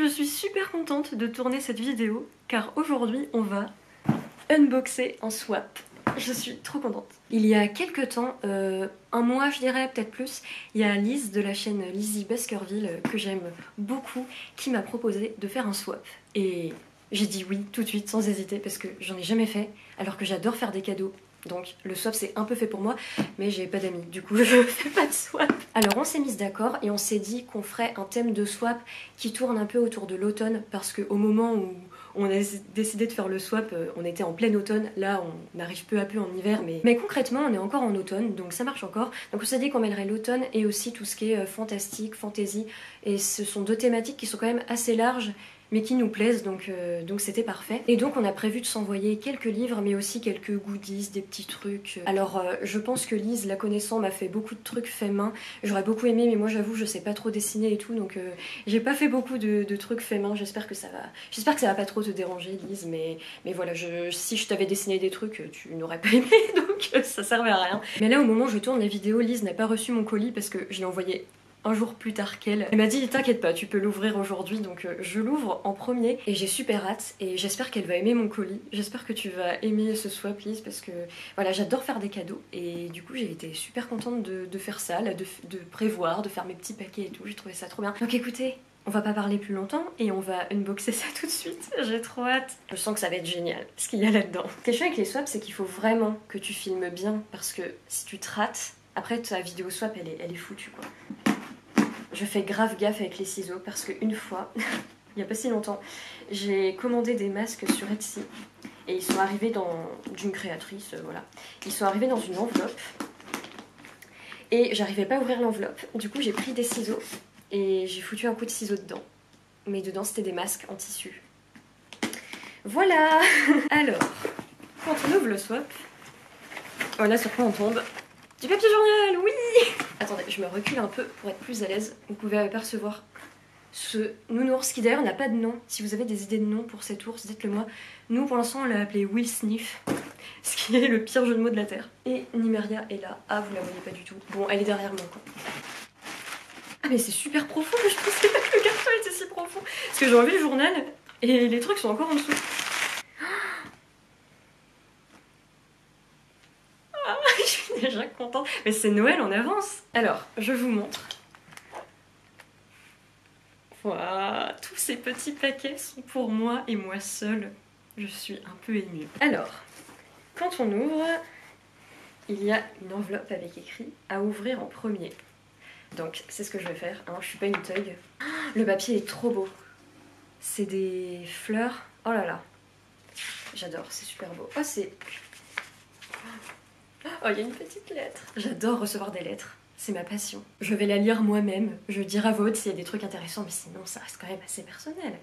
Je suis super contente de tourner cette vidéo car aujourd'hui on va unboxer en swap. Je suis trop contente. Il y a quelques temps, un mois je dirais, peut-être plus, il y a Lise de la chaîne Lizzie Baskerville que j'aime beaucoup qui m'a proposé de faire un swap. Et j'ai dit oui tout de suite sans hésiter parce que j'en ai jamais fait alors que j'adore faire des cadeaux. Donc le swap c'est un peu fait pour moi, mais j'ai pas d'amis, du coup je fais pas de swap. Alors on s'est mis d'accord et on s'est dit qu'on ferait un thème de swap qui tourne un peu autour de l'automne, parce qu'au moment où on a décidé de faire le swap, on était en plein automne, là on arrive peu à peu en hiver, mais concrètement on est encore en automne, donc ça marche encore. Donc on s'est dit qu'on mêlerait l'automne et aussi tout ce qui est fantastique, fantasy, et ce sont deux thématiques qui sont quand même assez larges, mais qui nous plaisent, donc c'était parfait. Et donc on a prévu de s'envoyer quelques livres, mais aussi quelques goodies, des petits trucs. Alors je pense que Lise, la connaissant, m'a fait beaucoup de trucs faits main. J'aurais beaucoup aimé, mais moi j'avoue je sais pas trop dessiner et tout, donc j'ai pas fait beaucoup de trucs faits main. J'espère que ça va pas trop te déranger, Lise, mais voilà, si je t'avais dessiné des trucs, tu n'aurais pas aimé, donc ça servait à rien. Mais là au moment où je tourne la vidéo, Lise n'a pas reçu mon colis parce que je l'ai envoyé un jour plus tard qu'elle. Elle m'a dit t'inquiète pas, tu peux l'ouvrir aujourd'hui, donc je l'ouvre en premier et j'ai super hâte et j'espère qu'elle va aimer mon colis. J'espère que tu vas aimer ce swap, Lise, parce que voilà, j'adore faire des cadeaux et du coup j'ai été super contente de faire ça, là, de prévoir, de faire mes petits paquets et tout, j'ai trouvé ça trop bien. Donc écoutez, on va pas parler plus longtemps et on va unboxer ça tout de suite. J'ai trop hâte. Je sens que ça va être génial ce qu'il y a là-dedans. Ce qui est chouette avec les swaps, c'est qu'il faut vraiment que tu filmes bien parce que si tu te rates, après ta vidéo swap elle est foutue quoi. Je fais grave gaffe avec les ciseaux parce qu'une fois, il n'y a pas si longtemps, j'ai commandé des masques sur Etsy et ils sont arrivés d'une créatrice, voilà. Ils sont arrivés dans une enveloppe et j'arrivais pas à ouvrir l'enveloppe. Du coup j'ai pris des ciseaux et j'ai foutu un coup de ciseau dedans. Mais dedans c'était des masques en tissu. Voilà. Alors, quand on ouvre le swap, voilà sur quoi on tombe. Du papier journal, oui. Attendez, je me recule un peu pour être plus à l'aise. Vous pouvez apercevoir ce nounours qui d'ailleurs n'a pas de nom. Si vous avez des idées de nom pour cet ours, dites-le moi. Nous pour l'instant on l'a appelé Will Sniff, ce qui est le pire jeu de mots de la terre. Et Nimeria est là. Ah, vous la voyez pas du tout. Bon, elle est derrière moi quoi. Ah mais c'est super profond, je pensais pas que le carton était si profond. Parce que j'ai enlevé le journal et les trucs sont encore en dessous. Ah, je suis déjà contente. Mais c'est Noël en avance. Alors, je vous montre. Voilà, tous ces petits paquets sont pour moi et moi seule. Je suis un peu émue. Alors, quand on ouvre, il y a une enveloppe avec écrit « à ouvrir en premier ». Donc, c'est ce que je vais faire, hein, je suis pas une thug. Le papier est trop beau. C'est des fleurs. Oh là là. J'adore, c'est super beau. Oh, c'est... Oh, il y a une petite lettre. J'adore recevoir des lettres. C'est ma passion. Je vais la lire moi-même. Je dirai à voix haute s'il y a des trucs intéressants, mais sinon ça reste quand même assez personnel.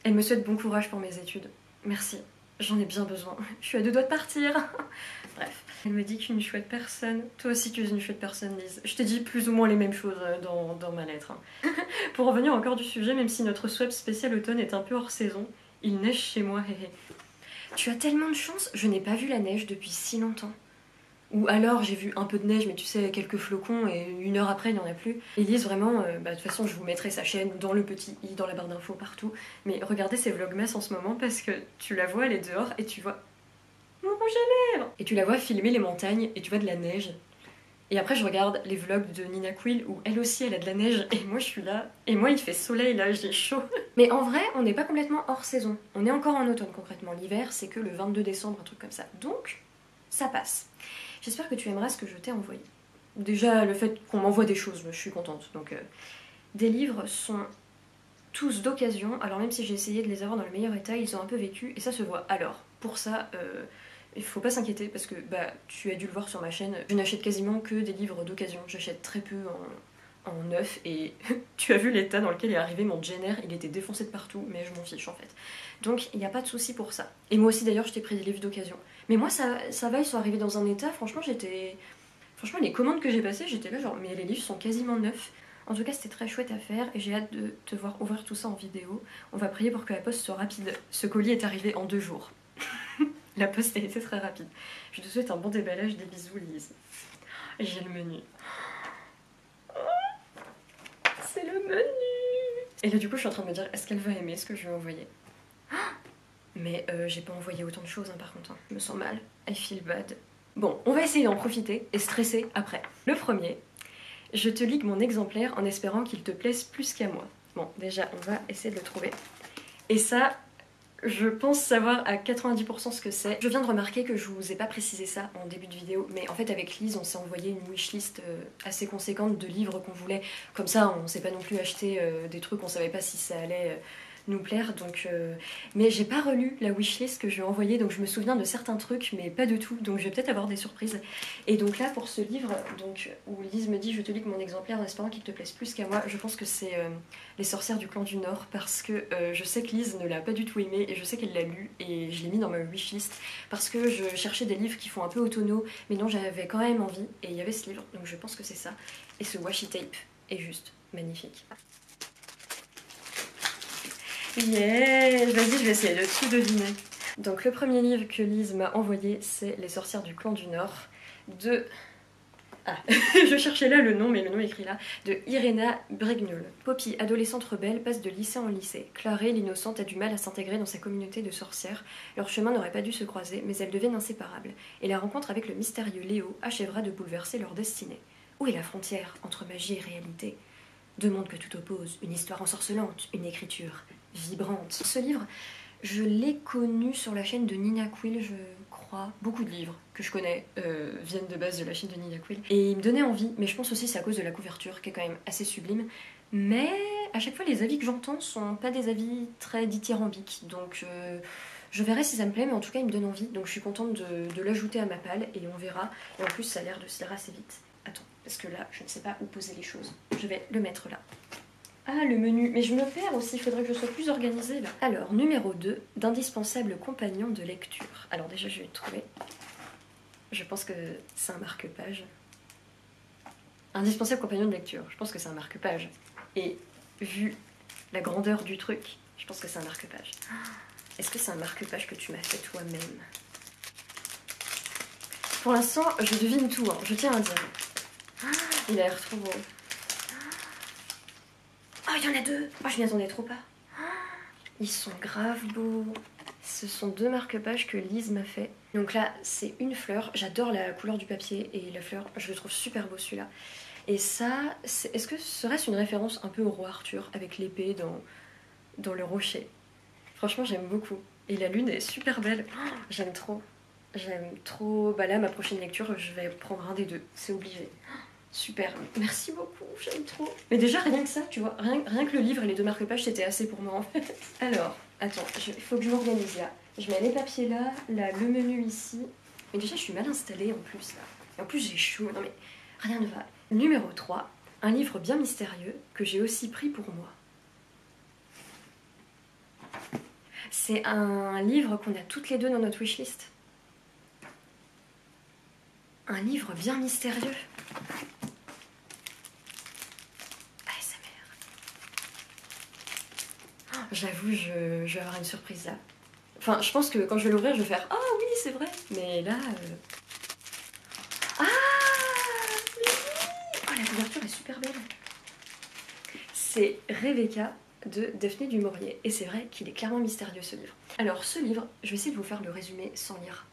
Elle me souhaite bon courage pour mes études. Merci. J'en ai bien besoin. Je suis à deux doigts de partir. Bref. Elle me dit qu'une chouette personne. Toi aussi tu es une chouette personne, Lise. Je t'ai dit plus ou moins les mêmes choses dans ma lettre. Pour revenir encore du sujet, même si notre swap spécial automne est un peu hors saison, il neige chez moi, hé hé. Tu as tellement de chance, je n'ai pas vu la neige depuis si longtemps. Ou alors j'ai vu un peu de neige, mais tu sais, quelques flocons, et une heure après, il n'y en a plus. Elise, vraiment, de toute façon, je vous mettrai sa chaîne dans le petit i, dans la barre d'infos, partout. Mais regardez ses vlogmas en ce moment, parce que tu la vois, elle est dehors, et tu vois mon rouge à lèvres. Et tu la vois filmer les montagnes, et tu vois de la neige. Et après, je regarde les vlogs de Nina Quill, où elle aussi, elle a de la neige, et moi, je suis là. Et moi, il fait soleil, là, j'ai chaud. Mais en vrai, on n'est pas complètement hors saison. On est encore en automne, concrètement. L'hiver, c'est que le 22 décembre, un truc comme ça. Donc, ça passe. J'espère que tu aimeras ce que je t'ai envoyé. Déjà, le fait qu'on m'envoie des choses, je suis contente. Donc, des livres sont tous d'occasion. Alors même si j'ai essayé de les avoir dans le meilleur état, ils ont un peu vécu et ça se voit. Alors, pour ça, il faut pas s'inquiéter parce que tu as dû le voir sur ma chaîne. Je n'achète quasiment que des livres d'occasion. J'achète très peu en neuf et tu as vu l'état dans lequel est arrivé mon Jane Eyre. Il était défoncé de partout, mais je m'en fiche en fait. Donc il n'y a pas de souci pour ça. Et moi aussi d'ailleurs, je t'ai pris des livres d'occasion. Mais moi ça va, ils sont arrivés dans un état, franchement j'étais... Franchement les commandes que j'ai passées, j'étais là genre, mais les livres sont quasiment neufs. En tout cas c'était très chouette à faire et j'ai hâte de te voir ouvrir tout ça en vidéo. On va prier pour que la poste soit rapide. Ce colis est arrivé en 2 jours. La poste a été très rapide. Je te souhaite un bon déballage, des bisous Lise. J'ai le menu. C'est le menu. Et là du coup je suis en train de me dire, est-ce qu'elle va aimer ce que je lui ai envoyé? Mais j'ai pas envoyé autant de choses par contre, hein. Je me sens mal, I feel bad. Bon, on va essayer d'en profiter et stresser après. Le premier, je te ligue mon exemplaire en espérant qu'il te plaise plus qu'à moi. Bon, déjà on va essayer de le trouver. Et ça, je pense savoir à 90% ce que c'est. Je viens de remarquer que je vous ai pas précisé ça en début de vidéo, mais en fait avec Lise on s'est envoyé une wishlist assez conséquente de livres qu'on voulait. Comme ça on s'est pas non plus acheté des trucs, on savait pas si ça allait nous plaire, donc mais j'ai pas relu la wishlist que je lui ai envoyée, donc je me souviens de certains trucs mais pas de tout, donc je vais peut-être avoir des surprises. Et donc là pour ce livre, donc, où Lise me dit je te lis mon exemplaire en espérant qu'il te plaise plus qu'à moi, je pense que c'est Les sorcières du clan du Nord, parce que je sais que Lise ne l'a pas du tout aimé et je sais qu'elle l'a lu et je l'ai mis dans ma wishlist parce que je cherchais des livres qui font un peu autonome mais dont j'avais quand même envie, et il y avait ce livre, donc je pense que c'est ça. Et ce washi tape est juste magnifique. Yeah, vas-y, je vais essayer de tout deviner. Donc le premier livre que Lise m'a envoyé, c'est Les sorcières du clan du Nord de... Ah, je cherchais là le nom, mais le nom est écrit là, de Irena Brignol. Poppy, adolescente rebelle, passe de lycée en lycée. Clarée, l'innocente, a du mal à s'intégrer dans sa communauté de sorcières. Leur chemin n'aurait pas dû se croiser, mais elles deviennent inséparables. Et la rencontre avec le mystérieux Léo achèvera de bouleverser leur destinée. Où est la frontière entre magie et réalité? Deux mondes que tout oppose, une histoire ensorcelante, une écriture vibrante. Ce livre, je l'ai connu sur la chaîne de Nina Quill, je crois. Beaucoup de livres que je connais viennent de base de la chaîne de Nina Quill. Et il me donnait envie, mais je pense aussi c'est à cause de la couverture, qui est quand même assez sublime. Mais à chaque fois, les avis que j'entends sont pas des avis très dithyrambiques. Donc je verrai si ça me plaît, mais en tout cas, il me donne envie. Donc je suis contente de l'ajouter à ma palle et on verra. Et en plus, ça a l'air de se lire assez vite. Attends, parce que là, je ne sais pas où poser les choses. Je vais le mettre là. Ah, le menu. Mais je me perds aussi, il faudrait que je sois plus organisée là. Alors, numéro 2, d'indispensables compagnons de lecture. Alors déjà, je vais le trouver. Je pense que c'est un marque-page. Indispensable compagnon de lecture. Je pense que c'est un marque-page. Et vu la grandeur du truc, je pense que c'est un marque-page. Est-ce que c'est un marque-page que tu m'as fait toi-même? Pour l'instant, je devine tout, hein. Je tiens à dire. Il a l'air trop beau. Oh, il y en a deux! Oh, je m'y attendais trop pas. Ils sont grave beaux. Ce sont deux marque-pages que Lise m'a fait. Donc là, c'est une fleur. J'adore la couleur du papier et la fleur. Je le trouve super beau celui-là. Et ça, est-ce que serait-ce une référence un peu au roi Arthur avec l'épée dans le rocher? Franchement, j'aime beaucoup. Et la lune est super belle. Oh, j'aime trop. J'aime trop. Bah là, ma prochaine lecture, je vais prendre un des deux. C'est obligé. Super, merci beaucoup, j'aime trop. Mais déjà, rien que ça, tu vois, rien que le livre et les deux marque-pages, c'était assez pour moi en fait. Alors, attends, il faut que je m'organise là. Je mets les papiers là, le menu ici. Mais déjà, je suis mal installée en plus là. Et en plus, j'ai chaud. Non mais, rien ne va. Numéro 3, un livre bien mystérieux que j'ai aussi pris pour moi. C'est un livre qu'on a toutes les deux dans notre wishlist. Un livre bien mystérieux. J'avoue, je vais avoir une surprise là. Enfin, je pense que quand je vais l'ouvrir, je vais faire « Ah oui, c'est vrai !» Mais là... Ah oui. Oh, la couverture est super belle. C'est Rebecca de Daphné du Maurier. Et c'est vrai qu'il est clairement mystérieux ce livre. Alors ce livre, je vais essayer de vous faire le résumé sans lire.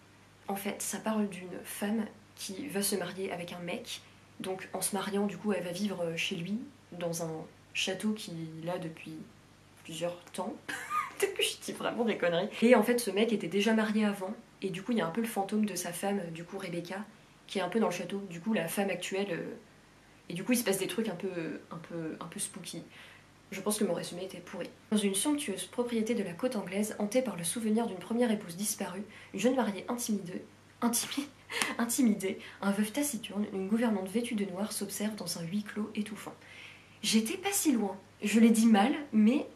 En fait, ça parle d'une femme qui va se marier avec un mec. Donc en se mariant, du coup, elle va vivre chez lui, dans un château qu'il a depuis plusieurs temps. Peut-être que je dis vraiment des conneries. Et en fait, ce mec était déjà marié avant. Et du coup, il y a un peu le fantôme de sa femme, du coup, Rebecca, qui est un peu dans le château. Du coup, la femme actuelle... Et du coup, il se passe des trucs un peu spooky. Je pense que mon résumé était pourri. Dans une somptueuse propriété de la côte anglaise, hantée par le souvenir d'une première épouse disparue, une jeune mariée intimidée, un veuf taciturne, une gouvernante vêtue de noir s'observe dans un huis clos étouffant. J'étais pas si loin. Je l'ai dit mal, mais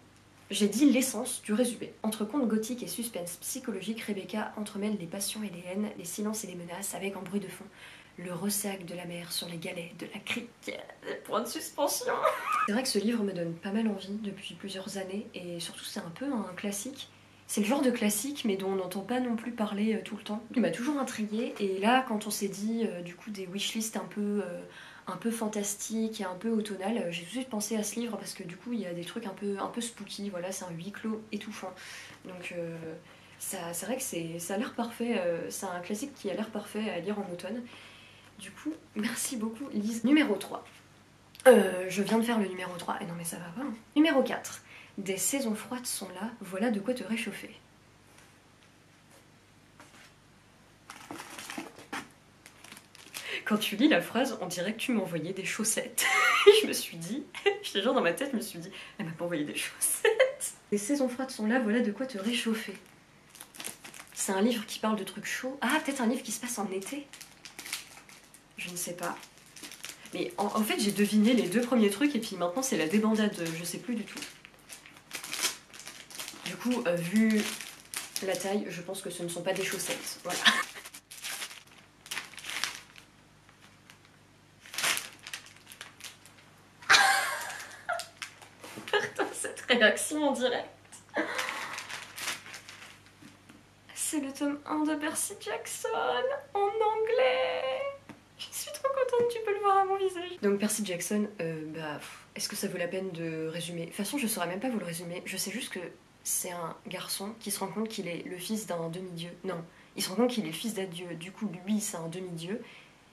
j'ai dit l'essence du résumé. Entre contes gothiques et suspense psychologique, Rebecca entremêle les passions et les haines, les silences et les menaces, avec en bruit de fond le ressac de la mer sur les galets de la crique. Point de suspension. C'est vrai que ce livre me donne pas mal envie depuis plusieurs années, et surtout c'est un peu un classique. C'est le genre de classique, mais dont on n'entend pas non plus parler tout le temps. Il m'a toujours intriguée, et là, quand on s'est dit du coup des wishlists un un peu fantastique et un peu automnal, j'ai tout de suite pensé à ce livre parce que du coup il y a des trucs un peu spooky, voilà, c'est un huis clos étouffant. Donc c'est vrai que ça a l'air parfait, c'est un classique qui a l'air parfait à lire en automne. Du coup, merci beaucoup Lise. Numéro 3. Je viens de faire le numéro 3, et non mais ça va pas. Hein. Numéro 4. Des saisons froides sont là, voilà de quoi te réchauffer. Quand tu lis la phrase, on dirait que tu m'envoyais des chaussettes. Je me suis dit, j'étais genre dans ma tête, je me suis dit, elle m'a pas envoyé des chaussettes. Les saisons froides sont là, voilà de quoi te réchauffer. C'est un livre qui parle de trucs chauds. Ah, peut-être un livre qui se passe en été. Je ne sais pas. Mais en fait, j'ai deviné les 2 premiers trucs et puis maintenant c'est la débandade, je sais plus du tout. Du coup, vu la taille, je pense que ce ne sont pas des chaussettes. Voilà. Putain, cette réaction en direct. C'est le tome 1 de Percy Jackson en anglais. Je suis trop contente, tu peux le voir à mon visage. Donc Percy Jackson, est-ce que ça vaut la peine de résumer? De toute façon, je saurais même pas vous le résumer. Je sais juste que c'est un garçon qui se rend compte qu'il est le fils d'un demi-dieu. Non, il se rend compte qu'il est le fils d'un dieu. Du coup, lui, c'est un demi-dieu.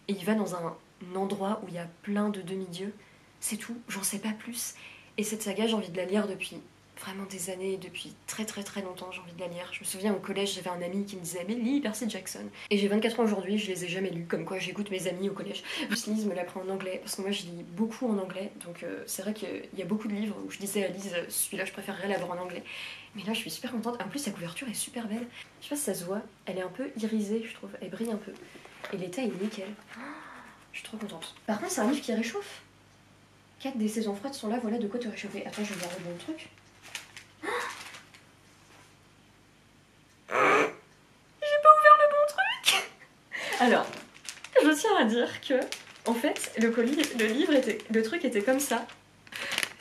Et il va dans un endroit où il y a plein de demi-dieux. C'est tout, j'en sais pas plus. Et cette saga, j'ai envie de la lire depuis vraiment des années, depuis très très très longtemps, j'ai envie de la lire. Je me souviens au collège, j'avais un ami qui me disait mais lis Percy Jackson. Et j'ai 24 ans aujourd'hui, je les ai jamais lus, comme quoi j'écoute mes amis au collège. Lise me l'apprend en anglais, parce que moi je lis beaucoup en anglais, donc c'est vrai qu'il y a beaucoup de livres où je disais à Lise, celui-là je préférerais l'avoir en anglais. Mais là je suis super contente, en plus sa couverture est super belle. Je sais pas si ça se voit, elle est un peu irisée je trouve, elle brille un peu. Et l'état est nickel. Je suis trop contente. Par contre c'est un livre qui réchauffe. 4 des saisons froides sont là, voilà de quoi te réchauffer. Attends, je vais voir le bon truc. Alors, je tiens à dire que, en fait, le truc était comme ça.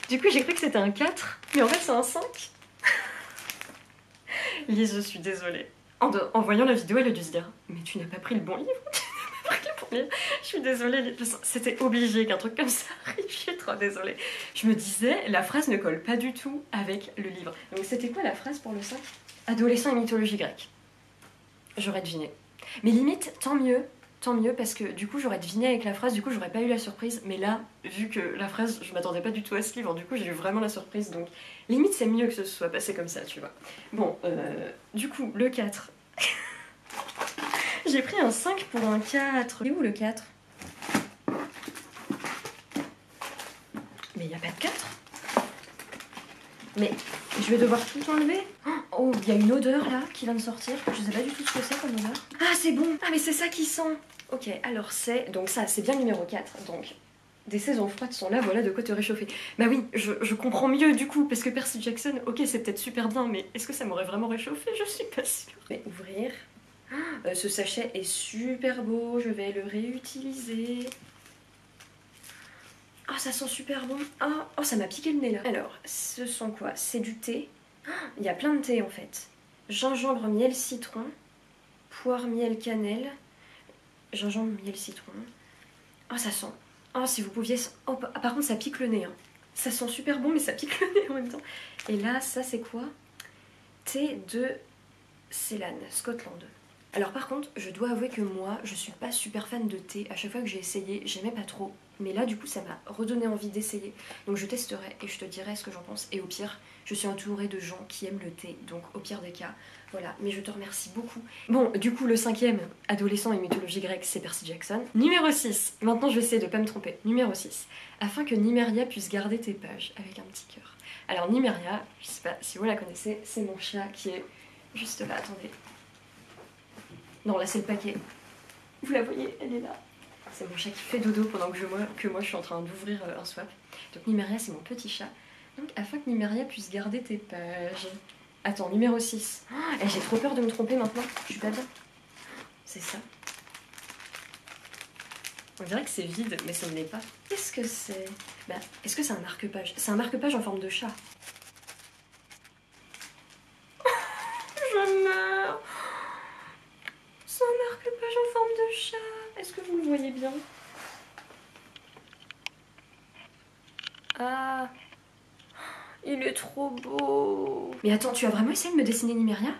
Du coup, j'ai cru que c'était un 4, mais en fait, c'est un 5. Lise, je suis désolée. En voyant la vidéo, elle a dû se dire « Mais tu n'as pas pris le bon livre ?» Je suis désolée, c'était obligé qu'un truc comme ça arrive, je suis trop désolée. Je me disais, la phrase ne colle pas du tout avec le livre. Donc c'était quoi la phrase pour le 5 ? Adolescent et mythologie grecque. J'aurais deviné. Mais limite, tant mieux, parce que du coup j'aurais deviné avec la phrase, du coup j'aurais pas eu la surprise. Mais là, vu que la phrase, je m'attendais pas du tout à ce livre, du coup j'ai eu vraiment la surprise. Donc limite c'est mieux que ce soit passé comme ça, tu vois. Bon, du coup, le 4... J'ai pris un 5 pour un 4. Et où le 4 ? Mais il n'y a pas de 4. Mais je vais devoir tout enlever. Oh, il y a une odeur là qui vient de sortir. Je sais pas du tout ce que c'est comme odeur. Ah, c'est bon. Ah, mais c'est ça qui sent. Ok, alors c'est... Donc ça, c'est bien le numéro 4. Donc, des saisons froides sont là, voilà de quoi te réchauffer. Bah oui, je comprends mieux du coup, parce que Percy Jackson, ok, c'est peut-être super bien, mais est-ce que ça m'aurait vraiment réchauffé? Je suis pas sûre. Je vais ouvrir. Ce sachet est super beau, je vais le réutiliser. Oh, ça sent super bon. Oh, ça m'a piqué le nez là. Alors, ce sont quoi? C'est du thé. Il y a plein de thé en fait. Gingembre, miel, citron. Poire, miel, cannelle. Gingembre, miel, citron. Oh, ça sent. Oh, si vous pouviez... Oh, par contre, ça pique le nez. Hein. Ça sent super bon, mais ça pique le nez en même temps. Et là, ça c'est quoi? Thé de Ceylan, Scotland. Alors par contre, je dois avouer que moi, je suis pas super fan de thé. À chaque fois que j'ai essayé, j'aimais pas trop. Mais là, du coup, ça m'a redonné envie d'essayer. Donc je testerai et je te dirai ce que j'en pense. Et au pire, je suis entourée de gens qui aiment le thé. Donc au pire des cas, voilà. Mais je te remercie beaucoup. Bon, du coup, le 5e, adolescent et mythologie grecque, c'est Percy Jackson. Numéro 6. Maintenant, je vais essayer de pas me tromper. Numéro 6. Afin que Nymeria puisse garder tes pages. Avec un petit cœur. Alors Nymeria, je sais pas si vous la connaissez, c'est mon chat qui est juste là. Attendez. Non, là c'est le paquet. Vous la voyez, elle est là. C'est mon chat qui fait dodo pendant que moi je suis en train d'ouvrir un swap. Donc Nymeria, c'est mon petit chat. Donc afin que Nymeria puisse garder tes pages. Attends, numéro 6. Oh, j'ai trop peur de me tromper maintenant. Je suis pas bien. C'est ça. On dirait que c'est vide, mais ça ne l'est pas. Qu'est-ce que c'est? Bah, est-ce que c'est un marque-page? C'est un marque-page en forme de chat. Je meurs. C'est un marque-page en forme de chat. Est-ce que vous le voyez bien? Ah, il est trop beau. Mais attends, tu as vraiment essayé de me dessiner Nymeria?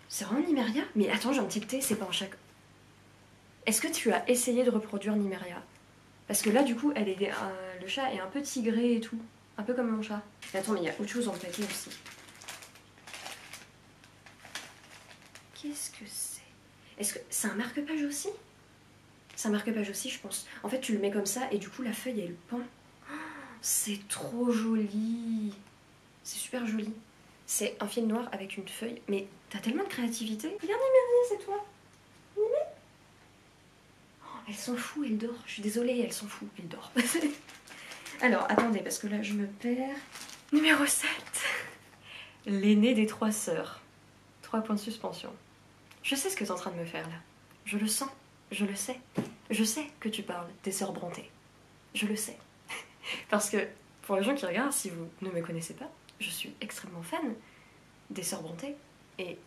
C'est vraiment Nymeria? Mais attends, j'ai un tilté, c'est pas un chat. Est-ce que tu as essayé de reproduire Nymeria? Parce que là, du coup, le chat est un peu tigré et tout. Un peu comme mon chat. Mais attends, mais il y a autre chose dans le paquet aussi. Qu'est-ce que c'est? Est-ce que c'est un marque-page aussi? C'est un marque-page aussi, je pense. En fait, tu le mets comme ça et du coup, la feuille, elle pend. C'est trop joli. C'est super joli. C'est un fil noir avec une feuille. Mais t'as tellement de créativité. Regarde Nymeria, c'est toi. Nymeria. Oh, elle s'en fout, elle dort. Je suis désolée, elle s'en fout, elle dort. Alors, attendez, parce que là, je me perds. Numéro 7. L'aînée des 3 sœurs. 3 points de suspension. Je sais ce que t'es en train de me faire, là. Je le sens. Je le sais. Je sais que tu parles des sœurs Brontë. Je le sais. Parce que, pour les gens qui regardent, si vous ne me connaissez pas, je suis extrêmement fan des sœurs Brontë. Et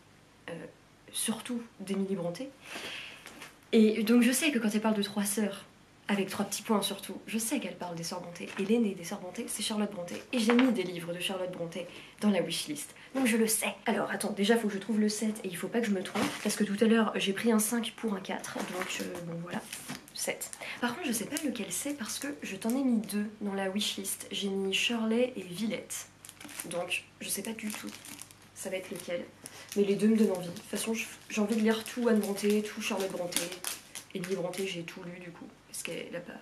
surtout d'Émilie Brontë. Et donc je sais que quand elle parle de 3 sœurs, avec 3 petits points surtout, je sais qu'elle parle des sœurs Brontë. Et l'aînée des sœurs Brontë, c'est Charlotte Brontë. Et j'ai mis des livres de Charlotte Brontë dans la wishlist. Donc je le sais. Alors attends, déjà faut que je trouve le 7 et il faut pas que je me trompe. Parce que tout à l'heure j'ai pris un 5 pour un 4. Donc bon voilà, 7. Par contre je sais pas lequel c'est parce que je t'en ai mis 2 dans la wishlist. J'ai mis Shirley et Villette. Donc je sais pas du tout ça va être lequel. Mais les deux me donnent envie. De toute façon j'ai envie de lire tout Anne Brontë, tout Charlotte Brontë. Émilie Brontë, j'ai tout lu du coup, parce qu'elle a pas...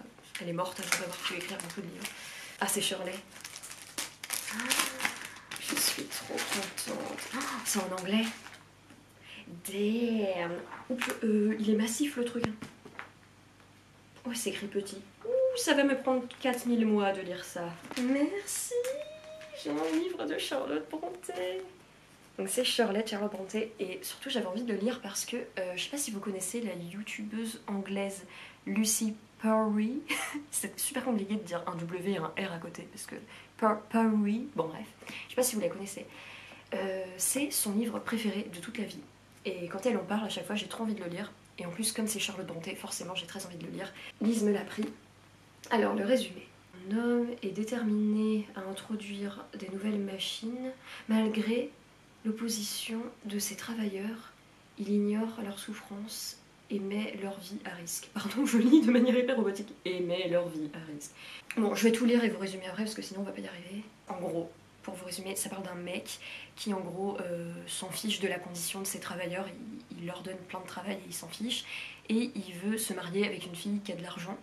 elle est morte avant d'avoir pu écrire beaucoup de livres. Ah, c'est Shirley. Ah, je suis trop contente. Oh, c'est en anglais. Damn. Oups, il est massif le truc. Oh, c'est écrit petit. Ouh, ça va me prendre 4000 mois de lire ça. Merci. J'ai un livre de Charlotte Brontë. Donc c'est Charlotte Brontë et surtout j'avais envie de le lire parce que je sais pas si vous connaissez la youtubeuse anglaise Lucy Perry. C'est super compliqué de dire un W et un R à côté parce que Perry, bon bref, je sais pas si vous la connaissez. C'est son livre préféré de toute la vie et quand elle en parle à chaque fois j'ai trop envie de le lire et en plus comme c'est Charlotte Brontë forcément j'ai très envie de le lire. Lise me l'a pris. Alors le résumé. Un homme est déterminé à introduire des nouvelles machines malgré l'opposition de ces travailleurs. Il ignore leur souffrance et met leur vie à risque. Pardon, je lis de manière hyper robotique. Et met leur vie à risque. Bon, je vais tout lire et vous résumer après parce que sinon on va pas y arriver. En gros, pour vous résumer, ça parle d'un mec qui en gros s'en fiche de la condition de ses travailleurs. Il leur donne plein de travail et il s'en fiche. Et il veut se marier avec une fille qui a de l'argent.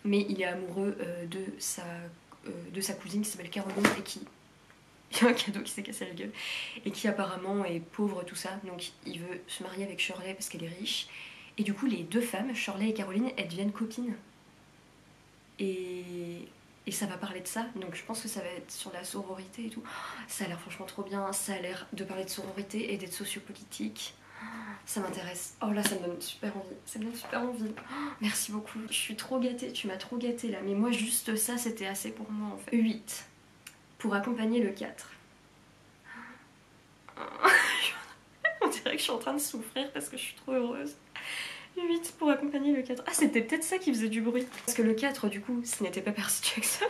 Mais il est amoureux de sa cousine qui s'appelle Caroline et qui... Il y a un cadeau qui s'est cassé la gueule et qui apparemment est pauvre tout ça, donc il veut se marier avec Shirley parce qu'elle est riche et du coup les deux femmes, Shirley et Caroline, elles deviennent copines et ça va parler de ça, donc je pense que ça va être sur la sororité et tout. Ça a l'air franchement trop bien, ça a l'air de parler de sororité et d'être sociopolitique. Ça m'intéresse. Oh là, ça me donne super envie. Ça me donne super envie. Oh, merci beaucoup. Je suis trop gâtée. Tu m'as trop gâtée là. Mais moi, juste ça, c'était assez pour moi en fait. 8. Pour accompagner le 4. On dirait que je suis en train de souffrir parce que je suis trop heureuse. 8 pour accompagner le 4. Ah, c'était peut-être ça qui faisait du bruit. Parce que le 4, du coup, ce n'était pas Percy Jackson.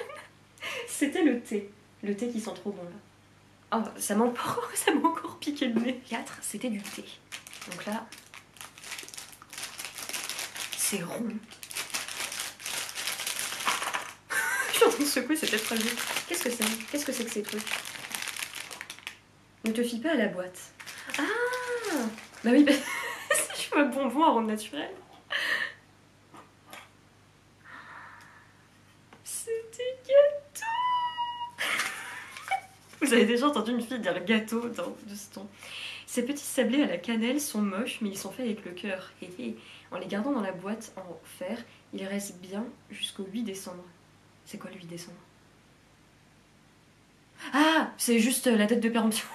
C'était le thé. Le thé qui sent trop bon là. Oh, ça m'a encore piqué le nez. 4, c'était du thé. Donc là, c'est rond. Je suis en train de secouer, c'est peut-être fragile. Qu'est-ce que c'est? Qu'est-ce que c'est que ces trucs? Ne te fie pas à la boîte. Ah! Bah oui, bah, je veux un bonbon à arôme naturel. C'est des gâteaux! Vous avez déjà entendu une fille dire gâteau de ce ton. Ces petits sablés à la cannelle sont moches, mais ils sont faits avec le cœur. Et en les gardant dans la boîte en fer, ils restent bien jusqu'au 8 décembre. C'est quoi le 8 décembre? Ah, c'est juste la date de péremption.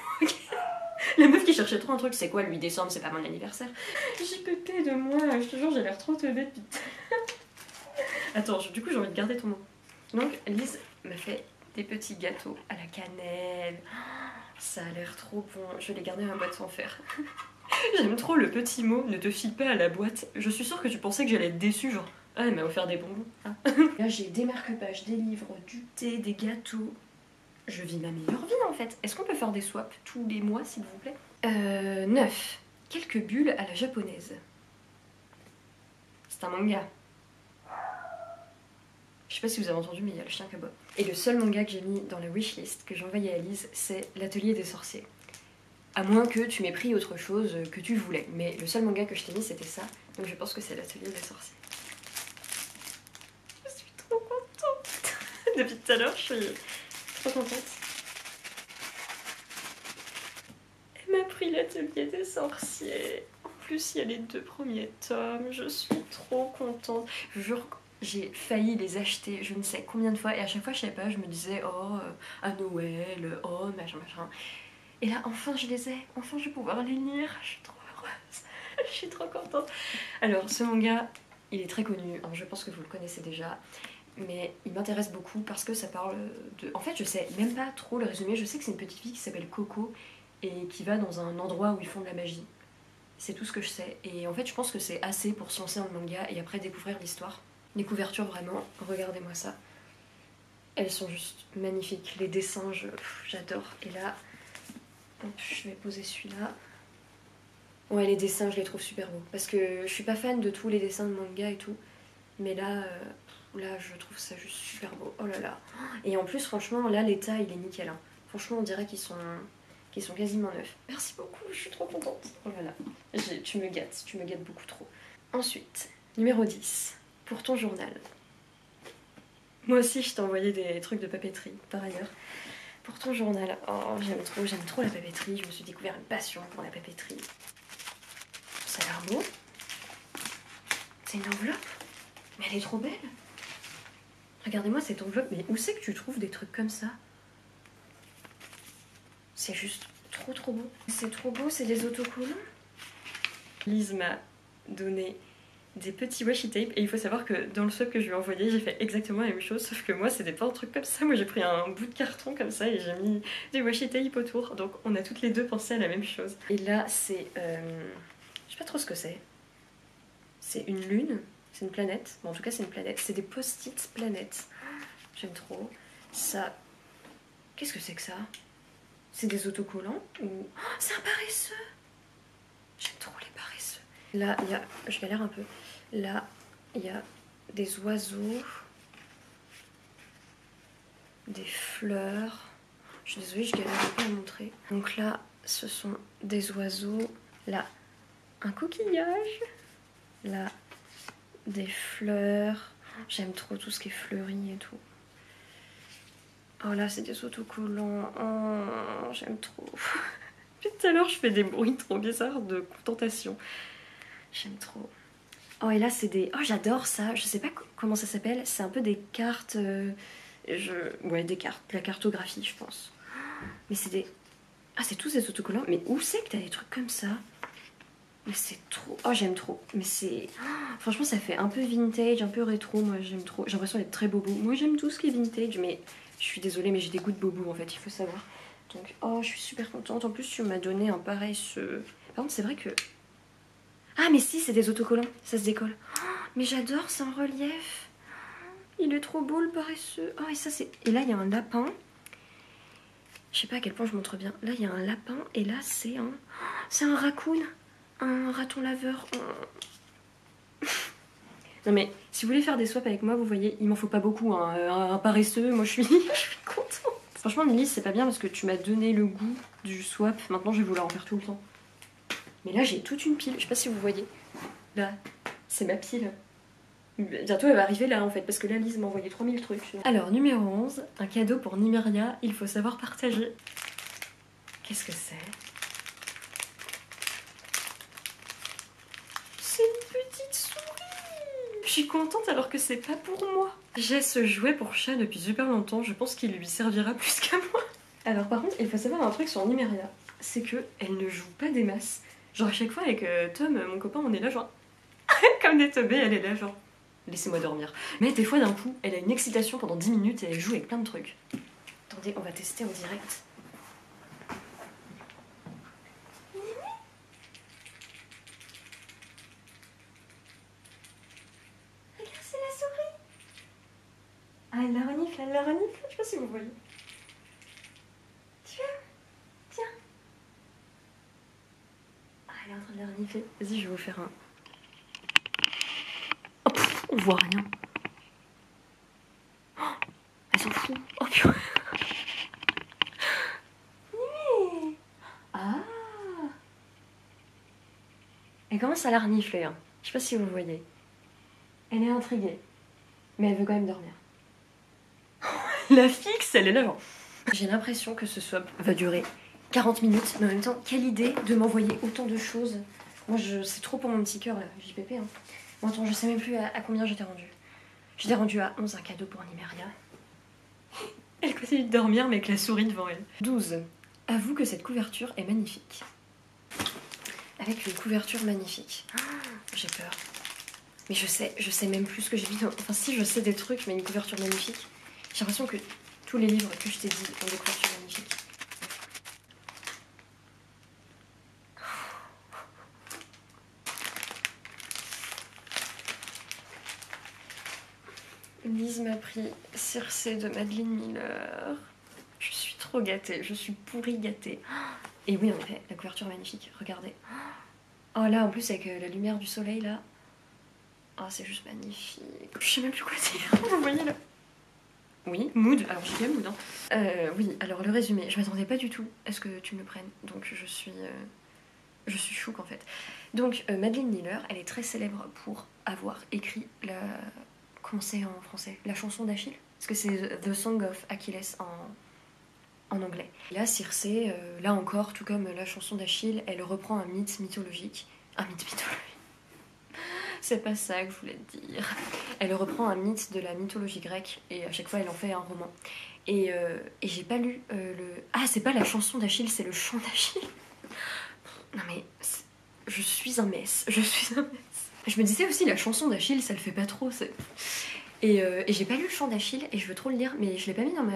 La meuf qui cherchait trop un truc, c'est quoi le 8 décembre? C'est pas mon anniversaire. JPP de moi, je te jure, j'ai l'air trop teubée depuis. Attends, du coup j'ai envie de garder ton nom. Donc Lise m'a fait des petits gâteaux à la cannelle. Ça a l'air trop bon, je vais les garder dans ma boîte sans fer. J'aime trop le petit mot, ne te fie pas à la boîte. Je suis sûre que tu pensais que j'allais être déçue, genre Ah, elle m'a offert des bonbons. Ah. Là, j'ai des marque-pages, des livres, du thé, des gâteaux. Je vis ma meilleure vie en fait. Est-ce qu'on peut faire des swaps tous les mois, s'il vous plaît 9. Quelques bulles à la japonaise. C'est un manga. Je sais pas si vous avez entendu, mais il y a le chien qui aboie. Et le seul manga que j'ai mis dans la wishlist que j'ai envoyé à Lise, c'est l'Atelier des sorciers. À moins que tu m'aies pris autre chose que tu voulais. Mais le seul manga que je t'ai mis, c'était ça. Donc je pense que c'est l'Atelier des sorciers. Je suis trop contente. Depuis tout à l'heure, je suis trop contente. Elle m'a pris l'Atelier des sorciers. En plus, il y a les 2 premiers tomes. Je suis trop contente. Je vous jure, j'ai failli les acheter je ne sais combien de fois. Et à chaque fois, je savais pas, je me disais, oh, à Noël, oh, machin, machin. Et là, enfin, je les ai. Enfin, je vais pouvoir les lire. Je suis trop heureuse. Je suis trop contente. Alors, ce manga, il est très connu. Hein, je pense que vous le connaissez déjà. Mais il m'intéresse beaucoup parce que ça parle de... En fait, je sais même pas trop le résumé. Je sais que c'est une petite fille qui s'appelle Coco et qui va dans un endroit où ils font de la magie. C'est tout ce que je sais. Et en fait, je pense que c'est assez pour se lancer dans le manga et après découvrir l'histoire. Les couvertures, vraiment, regardez-moi ça. Elles sont juste magnifiques. Les dessins, j'adore. Et là, hop, je vais poser celui-là. Ouais, les dessins, je les trouve super beaux. Parce que je suis pas fan de tous les dessins de manga et tout. Mais là, là, je trouve ça juste super beau. Oh là là. Et en plus, franchement, là, l'état, il est nickel. Hein. Franchement, on dirait qu'ils sont quasiment neufs. Merci beaucoup, je suis trop contente. Oh là là. Tu me gâtes beaucoup trop. Ensuite, numéro 10. Pour ton journal. Moi aussi, je t'ai envoyé des trucs de papeterie, par ailleurs. Pour ton journal. Oh, j'aime trop la papeterie. Je me suis découvert une passion pour la papeterie. Ça a l'air beau. C'est une enveloppe. Mais elle est trop belle. Regardez-moi cette enveloppe. Mais où c'est que tu trouves des trucs comme ça? C'est juste trop beau. C'est trop beau, c'est des autocollants. Lise m'a donné des petits washi tape et il faut savoir que dans le swap que je lui ai envoyé, j'ai fait exactement la même chose, sauf que moi c'était pas un truc comme ça. Moi j'ai pris un bout de carton comme ça et j'ai mis des washi tape autour. Donc on a toutes les deux pensé à la même chose. Et là c'est... je sais pas trop ce que c'est. C'est une lune, c'est une planète. Bon, en tout cas c'est une planète. C'est des post-it planètes. J'aime trop. Ça... Qu'est-ce que c'est que ça? C'est des autocollants ou... Oh, c'est un paresseux. J'aime trop les paresseux. Là, il y a... Je galère un peu. Là, il y a des oiseaux. Des fleurs. Je suis désolée, je galère un peu à montrer. Donc là, ce sont des oiseaux. Là, un coquillage. Là, des fleurs. J'aime trop tout ce qui est fleuri et tout. Oh là, c'est des autocollants. Oh, j'aime trop. Depuis tout à l'heure, je fais des bruits trop bizarres de contentation. J'aime trop. Oh, et là, c'est des... Oh, j'adore ça. Je sais pas comment ça s'appelle. C'est un peu des cartes... Ouais, des cartes. La cartographie, je pense. Mais c'est des... Ah, c'est tous des autocollants. Mais où c'est que t'as des trucs comme ça? Mais c'est trop... Oh, j'aime trop. Mais c'est... Franchement, ça fait un peu vintage, un peu rétro. Moi, j'aime trop. J'ai l'impression d'être très bobo. Moi, j'aime tout ce qui est vintage, mais... Je suis désolée, mais j'ai des goûts de bobo, en fait. Il faut savoir. Donc, oh, je suis super contente. En plus, tu m'as donné un pareil... Par contre, c'est vrai que... Ah, mais si, c'est des autocollants. Ça se décolle. Oh, mais j'adore, c'est en relief. Il est trop beau, le paresseux. Oh, et ça, c'est... Et là, il y a un lapin. Je sais pas à quel point je montre bien. Là, il y a un lapin. Et là, c'est un... C'est un raccoon. Un raton laveur. Oh. Non, mais si vous voulez faire des swaps avec moi, vous voyez, il m'en faut pas beaucoup. Hein. Un paresseux, moi, je suis contente. Franchement, Milly, c'est pas bien parce que tu m'as donné le goût du swap. Maintenant, je vais vouloir en faire tout le temps. Mais là, j'ai toute une pile. Je sais pas si vous voyez. Là, c'est ma pile. Bientôt elle va arriver là en fait, parce que là Lise m'a envoyé 3000 trucs. Alors numéro 11, un cadeau pour Nimeria, il faut savoir partager. Qu'est-ce que c'est? C'est une petite souris. Je suis contente alors que c'est pas pour moi. J'ai ce jouet pour chat depuis super longtemps, je pense qu'il lui servira plus qu'à moi. Alors par contre, il faut savoir un truc sur Nimeria, c'est que elle ne joue pas des masses. Genre à chaque fois avec Tom, mon copain, on est là genre... Comme des teubés, elle est là genre... Laissez-moi dormir. Mais des fois, d'un coup, elle a une excitation pendant 10 minutes et elle joue avec plein de trucs. Attendez, on va tester en direct. Regarde la renifle, je sais pas si vous voyez. Tiens, tiens. Ah, elle est en train de la renifler. Vas-y, je vais vous faire un... Oh, pff, on voit rien. Oh, elle s'en fout. Oh, purée. Ah. Elle commence à la renifler, hein. Je sais pas si vous voyez. Elle est intriguée. Mais elle veut quand même dormir. La fixe, elle est là, genre. J'ai l'impression que ce swap va durer 40 minutes, mais en même temps, quelle idée de m'envoyer autant de choses. Moi, c'est trop pour mon petit cœur, là, JPP. Hein. Bon, attends, je sais même plus à combien j'étais rendue. J'étais rendue à 11, un cadeau pour Nimeria. Elle continue de dormir, mais avec la souris devant elle. 12. Avoue que cette couverture est magnifique. Avec une couverture magnifique. Oh, j'ai peur. Mais je sais même plus ce que j'ai dit. Enfin, si, je sais des trucs, mais une couverture magnifique. J'ai l'impression que tous les livres que je t'ai dit ont des couvertures magnifiques. Lise m'a pris Circé de Madeline Miller. Je suis trop gâtée, je suis pourrie gâtée. Et oui, en effet, la couverture est magnifique, regardez. Oh là, en plus, avec la lumière du soleil, là. Oh, c'est juste magnifique. Je sais même plus quoi dire, vous voyez là. Oui, mood, alors j'ai bien mood. Hein. Oui, alors le résumé, je m'attendais pas du tout à ce que tu me le prennes, donc je suis chouque en fait. Donc Madeline Miller, elle est très célèbre pour avoir écrit la... Comment c'est en français? La chanson d'Achille? Parce que c'est The Song of Achilles en anglais. Et là, Circé, là encore, tout comme la chanson d'Achille, elle reprend un mythe mythologique. Un mythe mythologique. C'est pas ça que je voulais te dire. Elle reprend un mythe de la mythologie grecque et à chaque fois elle en fait un roman. Et j'ai pas lu le... Ah, c'est pas la chanson d'Achille, c'est le chant d'Achille. Non mais... Je suis un mess. Je suis un mess. Je me disais aussi la chanson d'Achille, ça le fait pas trop. Et j'ai pas lu le chant d'Achille et je veux trop le lire, mais je l'ai pas mis dans ma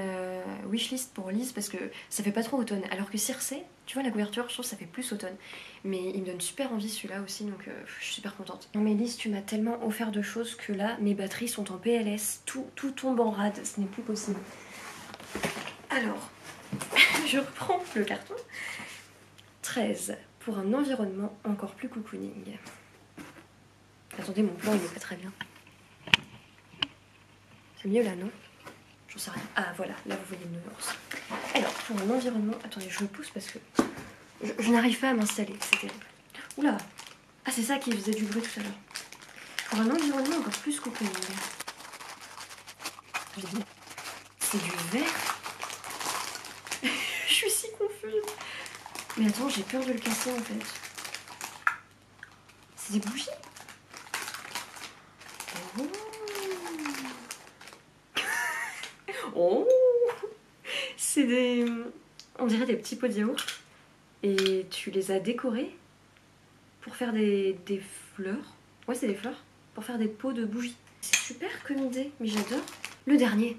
wishlist pour Lise parce que ça fait pas trop automne. Alors que Circé, tu vois la couverture, je trouve que ça fait plus automne. Mais il me donne super envie celui-là aussi, donc je suis super contente. Non mais Lise, tu m'as tellement offert de choses que là, mes batteries sont en PLS. Tout tombe en rade, ce n'est plus possible. Alors, je reprends le carton. 13, pour un environnement encore plus cocooning. Attendez, mon plan il est pas très bien. C'est mieux là, non? J'en sais rien. Ah voilà, là vous voyez une nuance. Alors, pour un environnement... Attendez, je le pousse parce que je n'arrive pas à m'installer, c'est terrible. Oula! Ah, c'est ça qui faisait du bruit tout à l'heure. Pour un environnement encore plus cocooning. C'est du verre. Je suis si confuse. Mais attends, j'ai peur de le casser en fait. C'est des bougies? Oh! Oh, c'est des... On dirait des petits pots de yaourt. Et tu les as décorés pour faire des fleurs. Ouais, c'est des fleurs. Pour faire des pots de bougies. C'est super comme idée, mais j'adore. Le dernier.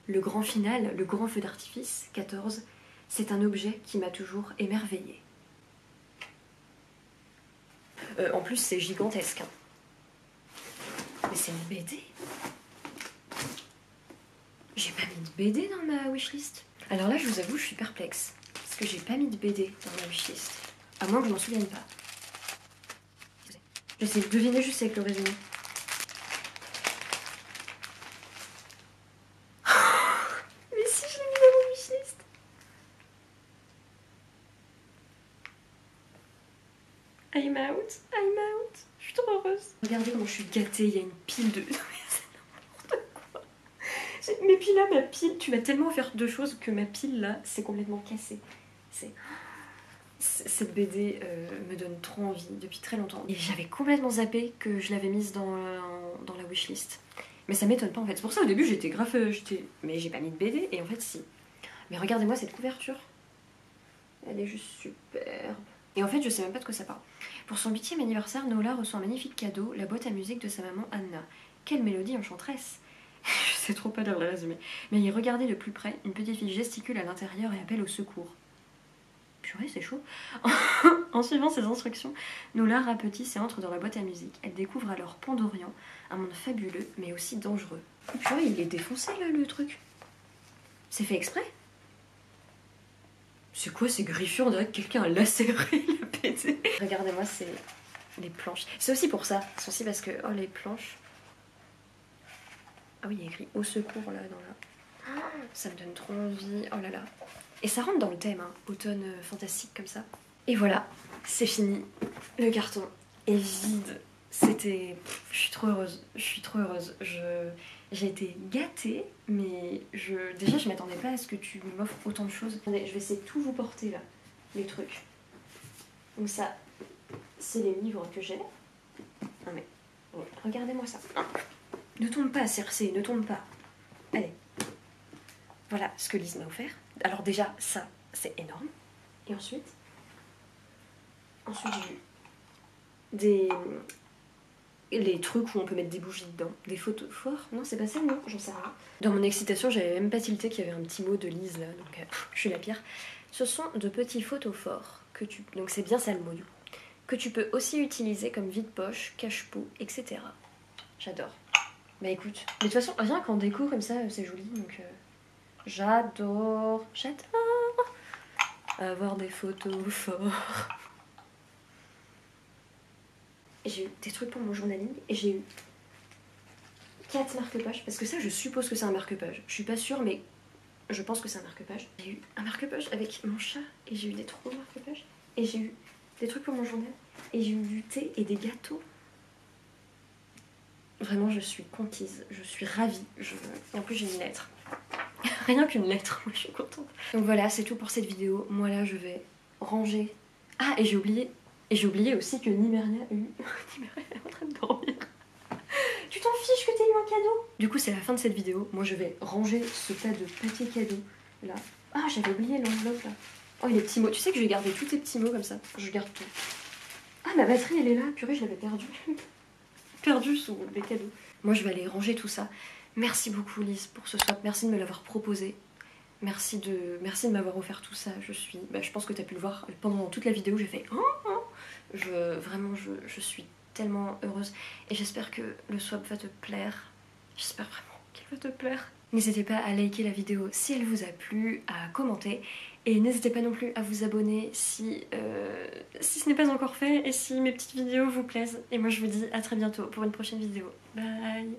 Le grand final, le grand feu d'artifice, 14. C'est un objet qui m'a toujours émerveillée. En plus, c'est gigantesque. Hein. Mais c'est une BD. J'ai pas mis de BD dans ma wishlist. Alors là, je vous avoue, je suis perplexe. Parce que j'ai pas mis de BD dans ma wishlist. À moins que je m'en souvienne pas. J'essaie de deviner juste avec le résumé. Mais si, je l'ai mis dans ma wishlist. I'm out, I'm out. Je suis trop heureuse. Regardez comment je suis gâtée, il y a une pile de... Mais puis là, ma pile, tu m'as tellement offert de choses que ma pile là, c'est complètement cassé. Cette BD me donne trop envie depuis très longtemps. Et j'avais complètement zappé que je l'avais mise dans la wishlist. Mais ça m'étonne pas en fait. C'est pour ça au début j'étais grave... Mais j'ai pas mis de BD et en fait si. Mais regardez-moi cette couverture. Elle est juste superbe. Et en fait je sais même pas de quoi ça parle. Pour son 8e anniversaire, Nola reçoit un magnifique cadeau, la boîte à musique de sa maman Anna. Quelle mélodie enchanteresse! Je sais trop pas lire le résumé. Mais y regardez de plus près, une petite fille gesticule à l'intérieur et appelle au secours. Purée, c'est chaud. En suivant ces instructions, Nola rapetisse et entre dans la boîte à musique. Elle découvre alors Pandorian, un monde fabuleux mais aussi dangereux. Oh, purée, il est défoncé là le truc. C'est fait exprès? C'est quoi ces griffures? On dirait que quelqu'un a lacéré la pété. Regardez-moi, c'est les planches. C'est aussi pour ça. C'est aussi parce que, oh, les planches. Ah oui, il y a écrit au secours là dans la. Oh, ça me donne trop envie. Oh là là. Et ça rentre dans le thème, hein, automne fantastique comme ça. Et voilà, c'est fini. Le carton est vide. C'était... Je suis trop heureuse. Je suis trop heureuse. J'ai été gâtée, mais déjà je m'attendais pas à ce que tu m'offres autant de choses. Attendez, je vais essayer de tout vous porter là, les trucs. Donc ça, c'est les livres que j'ai. Non mais, regardez-moi ça. Ne tombe pas, Cersei, ne tombe pas. Allez. Voilà ce que Lise m'a offert. Alors déjà, ça, c'est énorme. Et ensuite j'ai eu les trucs où on peut mettre des bougies dedans. Des photos forts. Non, c'est pas ça, non, j'en sais rien. Dans mon excitation, j'avais même pas tilté qu'il y avait un petit mot de Lise là, donc je suis la pire. Ce sont de petits photophores que tu... Donc c'est bien ça le mot du coup. Que tu peux aussi utiliser comme vide-poche, cache-pot, etc. J'adore. Bah écoute, mais de toute façon, rien qu'en déco comme ça, c'est joli, donc j'adore. J'adore avoir des photos forts. J'ai eu des trucs pour mon journaling et j'ai eu 4 marque-pages, parce que ça je suppose que c'est un marque-page. Je suis pas sûre mais je pense que c'est un marque-page. J'ai eu un marque-page avec mon chat et j'ai eu des trop marque-pages. Et j'ai eu des trucs pour mon journal et j'ai eu du thé et des gâteaux. Vraiment je suis conquise, je suis ravie. Et en plus j'ai une lettre. Rien qu'une lettre, moi je suis contente. Donc voilà, c'est tout pour cette vidéo. Moi là je vais ranger. Ah et j'ai oublié. Et j'ai oublié aussi que Nymeria a eu... Nymeria est en train de dormir. Tu t'en fiches que t'aies eu un cadeau? Du coup c'est la fin de cette vidéo. Moi je vais ranger ce tas de papier cadeau là. Ah j'avais oublié l'enveloppe là. Oh et les petits mots. Tu sais que je vais garder tous tes petits mots comme ça. Je garde tout. Ah ma batterie elle est là. Purée je l'avais perdue. Perdue sous les cadeaux. Moi je vais aller ranger tout ça. Merci beaucoup Lise pour ce swap. Merci de me l'avoir proposé. Merci de m'avoir offert tout ça. Je pense que tu as pu le voir pendant toute la vidéo. J'ai fait vraiment je suis tellement heureuse et j'espère que le swap va te plaire. J'espère vraiment qu'il va te plaire. N'hésitez pas à liker la vidéo si elle vous a plu, à commenter et n'hésitez pas non plus à vous abonner si ce n'est pas encore fait et si mes petites vidéos vous plaisent. Et moi je vous dis à très bientôt pour une prochaine vidéo. Bye.